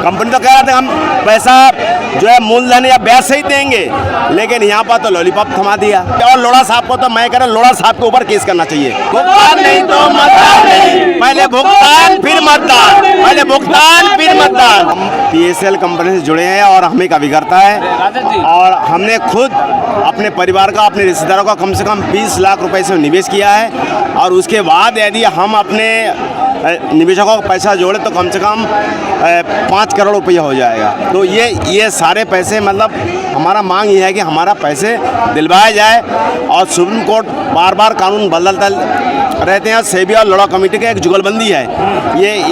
Company तो कह रहा था हम पैसा जो है मूलधन या ब्याज सहित देंगे, लेकिन यहाँ पर तो लॉलीपॉप थमा दिया। और लोढ़ा साहब को तो मैं कह रहा लोढ़ा साहब के ऊपर केस करना चाहिए। भुगतान नहीं तो मतदान नहीं, पहले भुगतान फिर मतदान, पहले भुगतान फिर मतदान। हम PSL कंपनी से जुड़े हैं और हमें का बिगड़ता है और हमने खुद अपने परिवार का, अपने रिश्तेदारों का कम से कम 20 लाख रुपए से निवेश किया है और उसके बाद यदि हम अपने निवेशकों का पैसा जोड़े तो कम से कम 5 करोड़ रुपया हो जाएगा। तो ये सारे पैसे मतलब हमारा मांग ये है कि हमारा पैसे दिलवाया जाए और सुप्रीम कोर्ट बार बार कानून बदलता रहते हैं। सेबी और लोढ़ा कमेटी का एक जुगलबंदी है।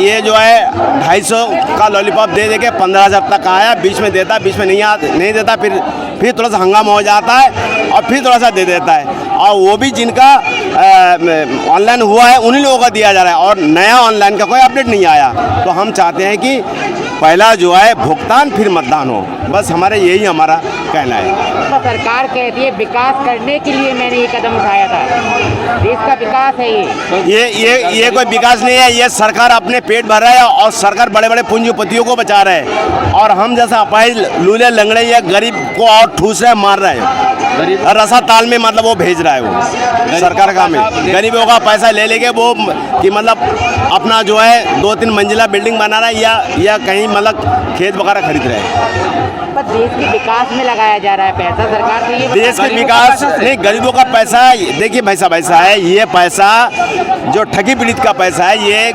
ये जो है 250 का लॉलीपॉप दे के 15,000 तक आया, बीच में देता, बीच में नहीं देता, फिर थोड़ा सा हंगामा हो जाता है और फिर थोड़ा सा दे देता है। और वो भी जिनका ऑनलाइन हुआ है उन्हीं लोगों को दिया जा रहा है और नया ऑनलाइन का कोई अपडेट नहीं आया। तो हम चाहते हैं कि पहला जो है भुगतान फिर मतदान हो, बस यही हमारा कहना है। तो सरकार कहती है विकास करने के लिए मैंने ये कदम उठाया था, देश का विकास है ये कोई विकास नहीं है। ये सरकार अपने पेट भर रहा है और सरकार बड़े बड़े पूंजीपतियों को बचा रहा है और हम जैसा अपाहिज लूले लंगड़े या गरीब को और ठूस रहे मार रहे हैं। रसा ताल में मतलब वो भेज रहा है, वो सरकार का में गरीबों का पैसा ले लेके वो कि मतलब अपना जो है 2-3 मंजिला बिल्डिंग बना रहा है या कहीं मतलब खेत वगैरह खरीद रहे हैं। पर देश के विकास में लगाया जा रहा है पैसा, सरकार तो ये देश के विकास नहीं, गरीबों का पैसा। देखिए पैसा है, ये पैसा जो ठगी पीड़ित का पैसा है, ये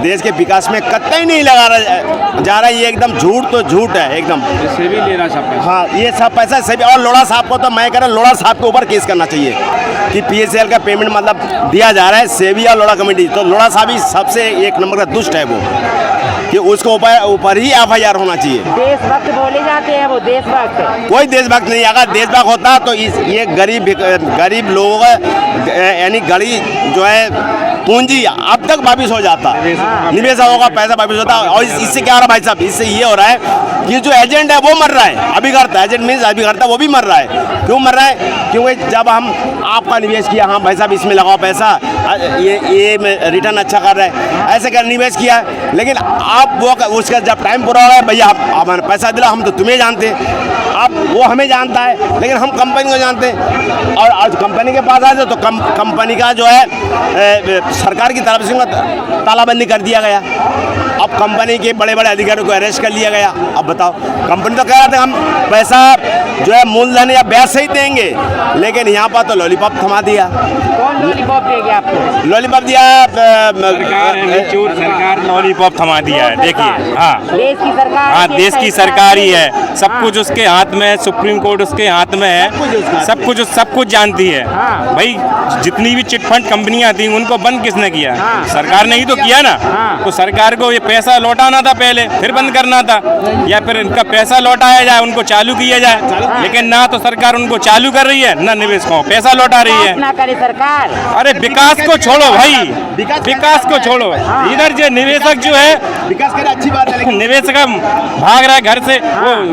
देश के विकास में कतई नहीं लगा जा रहा है। ये एकदम झूठ तो झूठ है एकदम। इससे भी लेना सब। हाँ, ये सब पैसा सेबी और लोढ़ा साहब को तो मैं कह रहा लोढ़ा साहब के ऊपर केस करना चाहिए कि PSL का पेमेंट मतलब दिया जा रहा है सेबी और लोढ़ा कमेटी। तो लोढ़ा साहब ही सबसे एक नंबर का दुष्ट है वो, कि उसको ऊपर ही FIR होना चाहिए। देशभक्त बोले जाते हैं, वो देशभक्त कोई देशभक्त नहीं। अगर देशभक्त होता तो ये गरीब लोगों का यानी गरीब जो है पूंजी अब तक वापिस हो जाता, निवेशकों का पैसा वापिस होता। और इससे क्या हो रहा है भाई साहब, इससे ये हो रहा है कि जो एजेंट है वो मर रहा है, अभिकर्ता एजेंट मीन्स अभिकर्ता वो भी मर रहा है। क्यों मर रहा है? क्योंकि जब हम आपका निवेश किया, हाँ भाई साहब इसमें लगाओ पैसा, ये रिटर्न अच्छा कर रहा है, ऐसे कर निवेश किया, लेकिन आप वो उसका जब टाइम पूरा हो रहा है, भैया आप हमें पैसा दिला, हम तो तुम्हें जानते हैं, अब वो हमें जानता है लेकिन हम कंपनी को जानते हैं। और आज कंपनी के पास आ जाए तो कंपनी का जो है सरकार की तरफ से तालाबंदी कर दिया गया। अब कंपनी के बड़े बड़े अधिकारियों को अरेस्ट कर लिया गया। अब बताओ, कंपनी तो कह रहा था हम पैसा जो है मूलधन या ब्याज सहित देंगे, लेकिन यहाँ पर तो लॉलीपॉप थमा दिया। कौन लॉलीपॉप दे गया आपको? लॉलीपॉप दिया सरकार लॉलीपॉप थमा दिया है। देखिए, हाँ देश की सरकार, हाँ देश की सरकार ही है, सब कुछ उसके हाथ में है, सुप्रीम कोर्ट उसके हाथ में है, सब कुछ जानती है। भाई जितनी भी चिटफंड कंपनियां थी उनको बंद किसने किया? सरकार ने ही तो किया ना। तो सरकार को ये पैसा लौटाना था पहले, फिर बंद करना था, या फिर इनका पैसा लौटाया जाए, उनको चालू किया जाए। लेकिन ना तो सरकार उनको चालू कर रही है, ना निवेशकों को पैसा लौटा रही है। ना करे सरकार। अरे विकास को छोड़ो भाई, विकास को छोड़ो। इधर जो निवेशक जो है, विकास करे अच्छी बात है, लेकिन निवेशक भाग रहा है घर से,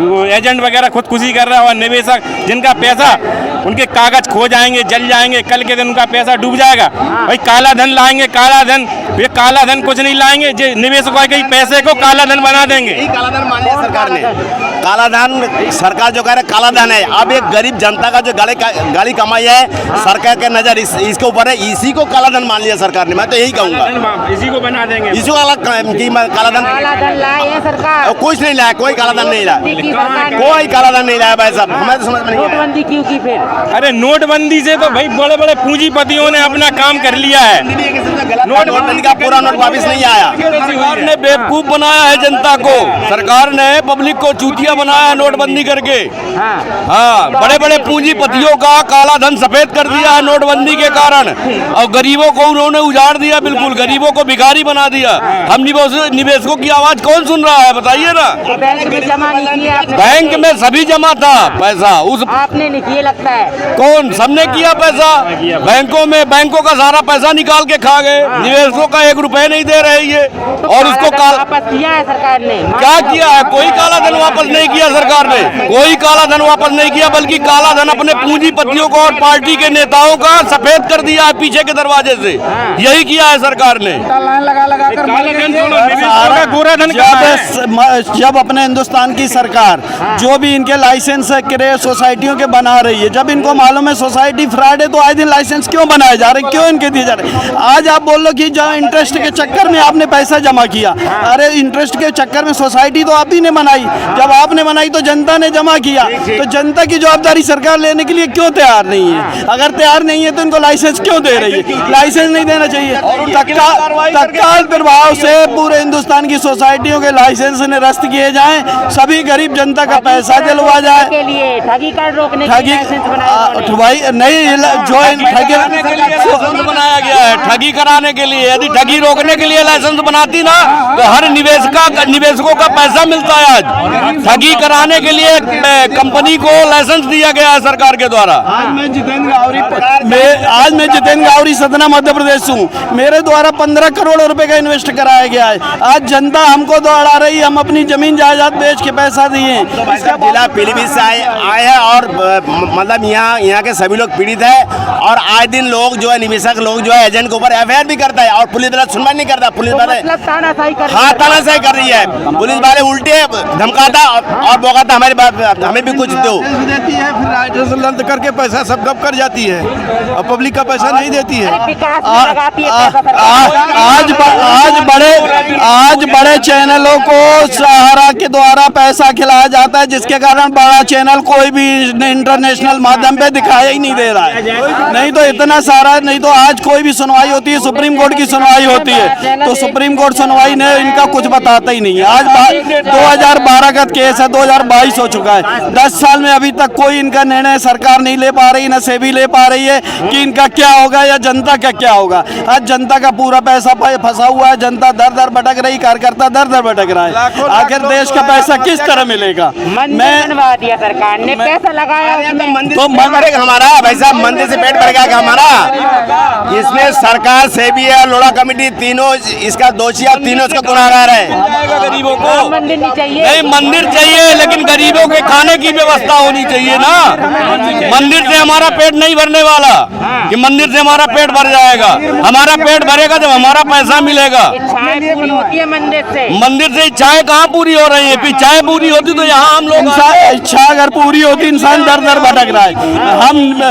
वो एजेंट वगैरह खुदकुशी कर रहा है, और निवेशक जिनका पैसा उनके कागज खो जाएंगे, जल जाएंगे, कल के दिन उनका पैसा डूब जाएगा। भाई काला धन लाएंगे, काला धन, ये काला धन कुछ नहीं लाएंगे, जो निवेशकों के पैसे को काला धन बना देंगे। काला धन मान लिया सरकार ने, काला धन सरकार जो कह रहा है काला धन है। अब एक गरीब जनता का जो गाली कमाई है, सरकार के नजर इसके ऊपर है, इसी को काला धन मान लिया सरकार ने। मैं तो यही कहूँगा, इसी को बना देंगे, इसी को काला धन लाई है सरकार। कुछ नहीं लाया, कोई काला धन नहीं लाया, कोई काला धन नहीं लाया भाई साहब। हमें तो समझ में नहीं आया। नोटबंदी क्यों की फिर? अरे नोटबंदी से तो भाई बड़े बड़े पूंजीपतियों ने अपना काम कर लिया है। नोटबंदी का पूरा नोट वापिस नहीं आया। सरकार ने बेवकूफ बनाया है जनता को, सरकार ने पब्लिक को चूतिया बनाया है नोटबंदी करके। हाँ, बड़े बड़े पूंजीपतियों का काला धन सफेद कर दिया है नोटबंदी के कारण, और गरीबों को उन्होंने उजाड़ दिया, बिल्कुल गरीबों को भिखारी बना दिया। हम निवेशकों की आवाज कौन सुन रहा है बताइए ना? बैंक में जमा नहीं किया आपने? बैंक में सभी जमा था पैसा, उस आपने नहीं किया लगता है। कौन सबने किया पैसा? बैंकों में, बैंकों का सारा पैसा निकाल के खा गए, निवेशकों का 1 रुपए नहीं दे रहे ये। तो और उसको वापस किया है सरकार ने? क्या किया है? कोई काला धन वापस नहीं किया सरकार ने, कोई काला धन वापस नहीं किया, बल्कि काला धन अपने पूंजीपतियों को और पार्टी के नेताओं का सफेद कर दिया है पीछे के दरवाजे से। यही किया है सरकार ने। जब अपने हिंदुस्तान की सरकार जो भी इनके लाइसेंस है क्रय सोसाइटियों के बना रही है, जब इनको मालूम है सोसाइटी फ्रॉड है, तो आए दिन लाइसेंस क्यों बनाए जा रहे, क्यों इनके दिए जा रहे। आज आप बोल लो कि जहाँ इंटरेस्ट के चक्कर में आपने पैसा जमा किया, अरे इंटरेस्ट के चक्कर में सोसाइटी तो आप ही ने बनाई, जब आपने बनाई तो जनता ने जमा किया, तो जनता की जवाबदारी सरकार लेने के लिए क्यों तैयार नहीं है। अगर तैयार नहीं है तो इनको लाइसेंस क्यों दे रही है, लाइसेंस नहीं देना चाहिए। तत्काल प्रभाव से पूरे हिंदुस्तान की सोसाइटियों के लाइसेंस निरस्त किए जाएं, सभी गरीब जनता का पैसा दिलवा जाए। के लिए ठगी कार्ड रोकने के ठगी लिए लाइसेंस बनाया भाई नहीं, जो ठगी लाइसेंस बनाया गया है ठगी कराने के लिए। यदि ठगी रोकने के लिए लाइसेंस बनाती ना तो हर निवेशकों का पैसा मिलता है। आज ठगी कराने के लिए कंपनी को लाइसेंस दिया गया है सरकार के द्वारा। आज मैं जितेंद्र गावरी सतना मध्य प्रदेश हूँ, मेरे द्वारा 15 करोड़ रुपए का इन्वेस्ट कराया गया है। आज जनता हमको दौड़ा रही है, हम अपनी जमीन जायदाद बेच के पैसा दिए। जिला पीलीभीत से आए हैं और मतलब यहाँ के सभी लोग पीड़ित है, और आए दिन लोग जो है निवेशक लोग जो है एजेंट के ऊपर एफआईआर भी करता है, और पुलिस वाला सुनवाई नहीं करता। पुलिस वाले तानाशाही कर हाँ तानाशाही कर रही है, पुलिस वाले उल्टे धमकाता और बोकाता हमारी बात, हमें भी कुछ दो देती है, फिर लाइसेंस रद्द करके पैसा सब गप कर जाती है और पब्लिक का पैसा नहीं देती है। विकास में लगाती है पैसा सरकार। आज बड़े चैनलों को सहारा के द्वारा पैसा खिलाया जाता है, जिसके कारण बड़ा चैनल कोई भी इंटरनेशनल माध्यम पे दिखाया ही नहीं दे रहा है। नहीं तो इतना सारा, नहीं तो आज कोई भी सुनवाई होती है, सुप्रीम कोर्ट की सुनवाई होती है, तो सुप्रीम कोर्ट सुनवाई ने इनका कुछ बताता ही नहीं है। आज 2012 का केस है, 2022 हो चुका है, 10 साल में अभी तक कोई इनका निर्णय सरकार नहीं ले पा रही, न सेबी ले पा रही है कि इनका क्या होगा या जनता का क्या होगा। आज जनता का पूरा पैसा फंसा हुआ है, जनता दर दर भटक रही, कार्यकर्ता दर दर भटक रहा है। आखिर देश का पैसा किस तरह मिलेगा। मंदिर बनवा दिया सरकार ने, पैसा लगाया उसमें। तो मन हमारा भाई साहब मंदिर से पेट भर गया हमारा। इसमें सरकार सेबी है, लोढ़ा कमेटी तीनों इसका दोषी है, तीनों इसका गुनाहगार है। गरीबों को मंदिर नहीं चाहिए, नहीं मंदिर चाहिए, लेकिन गरीबों के खाने की व्यवस्था होनी चाहिए ना। मंदिर से हमारा पेट नहीं भरने वाला कि मंदिर से हमारा पेट भर जाएगा। हमारा पेट भरेगा जब हमारा पैसा मिलेगा। इच्छाएं पूरी होती है मंदिर से इच्छाएं कहाँ पूरी हो रही है। इच्छाएं पूरी होती तो यहाँ हम लोग इच्छा अगर पूरी होती, इंसान दर दर भटक रहा है।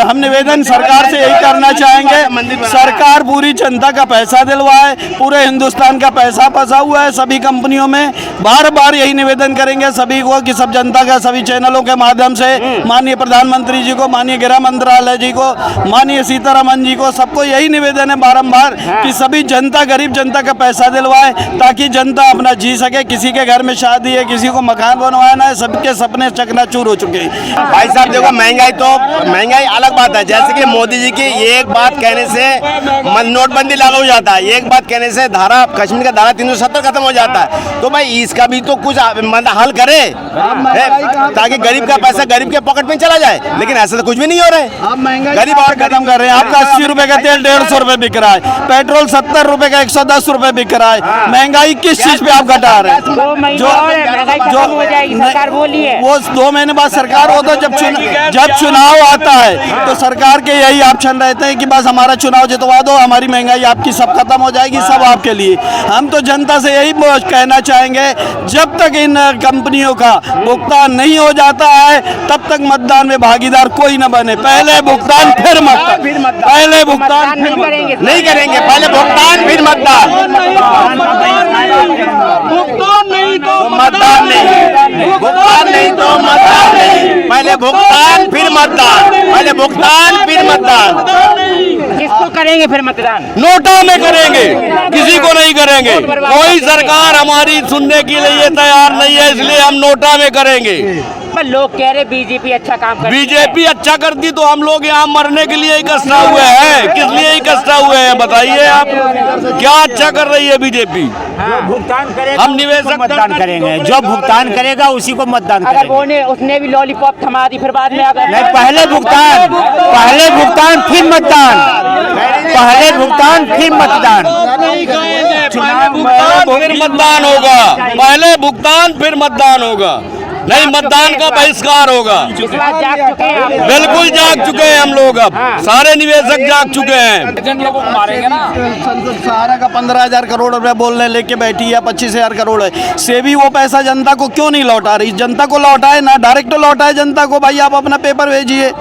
हम निवेदन सरकार से यही करना चाहेंगे, सरकार पूरी जनता का पैसा दिलवाए। पूरे हिंदुस्तान का पैसा फंसा हुआ है सभी कंपनियों में। बार बार यही निवेदन करेंगे सभी को कि सब जनता का सभी चैनलों के माध्यम से माननीय प्रधानमंत्री जी को, माननीय गृह मंत्रालय जी को, माननीय सीतारमन जी को, सबको यही निवेदन है बारंबार कि सभी जनता, गरीब जनता का पैसा दिलवाए, ताकि जनता अपना जी सके। किसी के घर में शादी है, किसी को मकान बनवाना है, सबके सपने चकनाचूर हो चुके हैं। भाई साहब देखो, महंगाई अलग बात है। जैसे कि मोदी जी की एक बात कहने से नोटबंदी लागू हो जाता है, एक बात कहने से कश्मीर का धारा 370 खत्म हो जाता है। तो भाई इसका भी तो कुछ हल करे, ताकि गरीब का पैसा गरीब के पॉकेट में चला जाए। लेकिन ऐसा तो कुछ भी नहीं हो रहा है। आप महंगाई गरीब और खत्म कर रहे हैं। आपका 80 रुपए का तेल 150 रुपए बिक रहा है, पेट्रोल 70 रुपए का 110 रुपए बिक रहा है। महंगाई किस चीज पे आप घटा रहे हैं? 2 महीने और महंगाई खत्म हो जाएगी, सरकार बोली है। वो 2 महीने बाद सरकार हो, तो जब चुनाव आता है तो सरकार के यही ऑप्शन रहते हैं कि बस हमारा चुनाव जितवा दो, हमारी महंगाई आपकी सब खत्म हो जाएगी, सब आपके लिए। हम तो जनता से यही कहना चाहेंगे, जब तक इन कंपनियों का भुगतान नहीं हो जाता है तब तक मतदान में भागीदार कोई न बने। पहले भुगतान फिर मतदान, पहले भुगतान नहीं करेंगे, पहले भुगतान फिर मतदान। भुगतान नहीं तो मतदान नहीं, भुगतान नहीं तो मतदान नहीं। पहले भुगतान फिर मतदान, पहले भुगतान फिर मतदान। किसको करेंगे फिर मतदान? नोटा में करेंगे, किसी को नहीं करेंगे। कोई सरकार हमारी सुनने के लिए तैयार नहीं है, इसलिए हम नोटा में करेंगे। पर लोग कह रहे बीजेपी अच्छा काम कर, बीजेपी अच्छा करती तो हम लोग यहाँ मरने के लिए इकट्ठा हुए हैं। किस लिए इकट्ठा हुए हैं बताइए आप? क्या अच्छा कर रही है बीजेपी? भुगतान करेगा, हम निवेशक मतदान करेंगे, जो भुगतान करेगा उसी को मतदान अगर करेंगे। उसने भी लॉलीपॉप थमा दी फिर बाद में नहीं, पहले भुगतान फिर मतदान, पहले भुगतान फिर मतदान। फिर मतदान होगा, पहले भुगतान फिर मतदान होगा। नहीं, मतदान का बहिष्कार होगा। इस बार जाग चुके हैं आप? बिल्कुल जाग चुके हैं हम लोग, अब सारे निवेशक जाग चुके हैं। संसद सहारा का 15,000 करोड़ रुपए बोलने लेके बैठी है, 25,000 करोड़ है, से भी वो पैसा जनता को क्यों नहीं लौटा रही? जनता को लौटाए ना, डायरेक्ट लौटाए जनता को। भाई आप अपना पेपर भेजिए।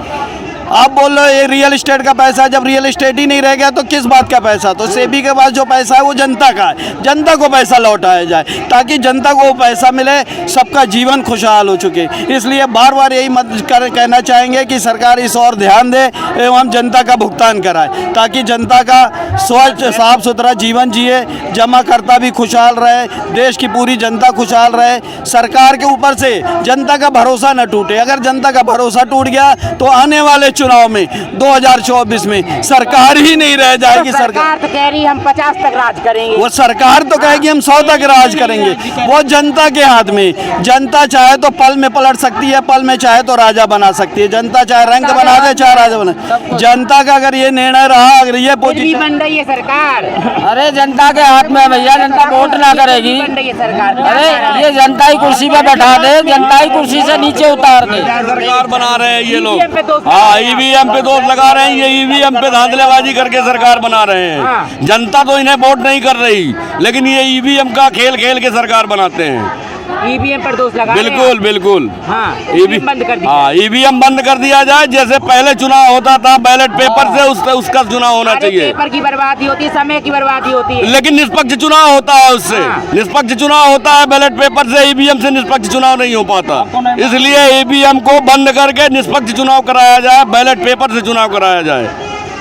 आप बोल रहे हो ये रियल एस्टेट का पैसा, जब रियल एस्टेट ही नहीं रह गया तो किस बात का पैसा? तो सेबी के पास जो पैसा है वो जनता का है, जनता को पैसा लौटाया जाए ताकि जनता को वो पैसा मिले, सबका जीवन खुशहाल हो चुके। इसलिए बार बार यही कहना चाहेंगे कि सरकार इस और ध्यान दे एवं जनता का भुगतान कराए ताकि जनता का स्वच्छ साफ सुथरा जीवन जिए, जमाकर्ता भी खुशहाल रहे, देश की पूरी जनता खुशहाल रहे, सरकार के ऊपर से जनता का भरोसा न टूटे। अगर जनता का भरोसा टूट गया तो आने वाले चुनाव में 2024 में सरकार ही नहीं रह जाएगी। सरकार तो कह रही है हम 50 तक राज करेंगे। वो सरकार तो कहेगी हम 100 तक राज करेंगे, वो जनता के हाथ में। जनता चाहे तो पल में पलट सकती है, पल में चाहे तो राजा बना सकती है। जनता चाहे रंग बना दे, चाहे राजा बना। जनता का अगर ये निर्णय रहा, अगर ये पोजीशन बन रही है सरकार, अरे जनता के हाथ में भैया, जनता वोट ना करेगी। बन रही है सरकार। अरे ये जनता ही कुर्सी पे बैठा दे, जनता ही कुर्सी से नीचे उतार दे। सरकार बना रहे हैं ये लोग। हाँ, ईवीएम पे दोष लगा रहे हैं, ये ईवीएम पे धांधलेबाजी करके सरकार बना रहे हैं। जनता तो इन्हें वोट नहीं कर रही, लेकिन ये ईवीएम का खेल खेल के सरकार बनाते हैं। ईवीएम पर दोष लगा बिल्कुल बिल्कुल। हाँ, ईवीएम बंद कर दिया। हाँ, ईवीएम बंद कर दिया जाए। जैसे पहले चुनाव होता था बैलेट पेपर से, उसका चुनाव होना चाहिए। पेपर की बर्बादी होती है, समय की बर्बादी होती है, लेकिन निष्पक्ष चुनाव होता है उससे। निष्पक्ष चुनाव होता है बैलेट पेपर से, ईवीएम से निष्पक्ष चुनाव नहीं हो पाता। इसलिए ईवीएम को बंद करके निष्पक्ष चुनाव कराया जाए, बैलेट पेपर से चुनाव कराया जाए।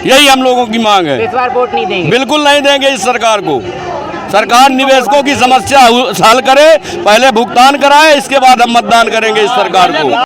यही हम लोगों की मांग है। इस बार वोट नहीं देंगे? बिल्कुल नहीं देंगे इस सरकार को। सरकार निवेशकों की समस्या हल करे, पहले भुगतान कराए, इसके बाद हम मतदान करेंगे इस सरकार को।